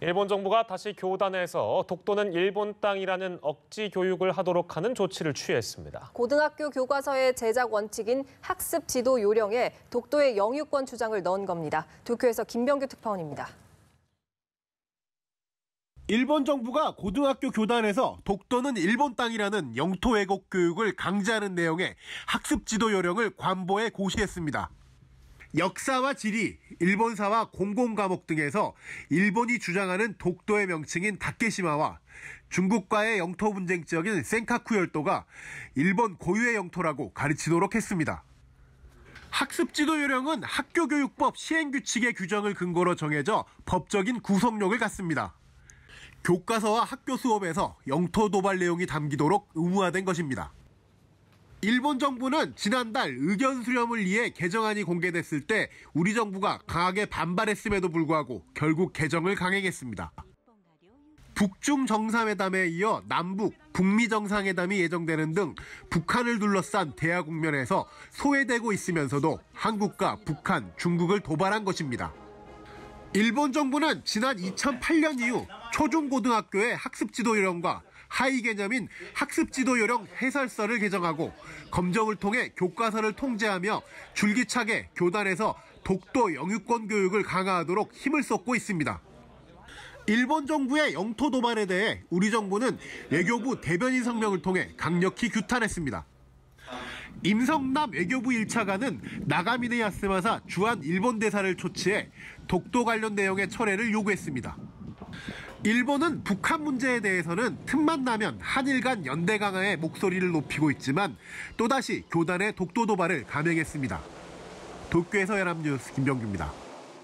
일본 정부가 다시 교단에서 독도는 일본 땅이라는 억지 교육을 하도록 하는 조치를 취했습니다. 고등학교 교과서의 제작 원칙인 학습 지도 요령에 독도의 영유권 주장을 넣은 겁니다. 도쿄에서 김병규 특파원입니다. 일본 정부가 고등학교 교단에서 독도는 일본 땅이라는 영토 왜곡 교육을 강제하는 내용의 학습 지도 요령을 관보에 고시했습니다. 역사와 지리, 일본사와 공공과목 등에서 일본이 주장하는 독도의 명칭인 다케시마와 중국과의 영토 분쟁 지역인 센카쿠 열도가 일본 고유의 영토라고 가르치도록 했습니다. 학습지도 요령은 학교교육법 시행규칙의 규정을 근거로 정해져 법적인 구속력을 갖습니다. 교과서와 학교 수업에서 영토 도발 내용이 담기도록 의무화된 것입니다. 일본 정부는 지난달 의견 수렴을 위해 개정안이 공개됐을 때 우리 정부가 강하게 반발했음에도 불구하고 결국 개정을 강행했습니다. 북중 정상회담에 이어 남북, 북미 정상회담이 예정되는 등 북한을 둘러싼 대화 국면에서 소외되고 있으면서도 한국과 북한, 중국을 도발한 것입니다. 일본 정부는 지난 2008년 이후 초중고등학교의 학습지도 요령과 하위 개념인 학습지도 요령 해설서를 개정하고 검정을 통해 교과서를 통제하며 줄기차게 교단에서 독도 영유권 교육을 강화하도록 힘을 쏟고 있습니다. 일본 정부의 영토 도발에 대해 우리 정부는 외교부 대변인 성명을 통해 강력히 규탄했습니다. 임성남 외교부 1차관은 나가미네 야스마사 주한 일본 대사를 초치해 독도 관련 내용의 철회를 요구했습니다. 일본은 북한 문제에 대해서는 틈만 나면 한일 간 연대 강화에 목소리를 높이고 있지만 또다시 교단의 독도 도발을 감행했습니다. 도쿄에서 연합뉴스 김병규입니다.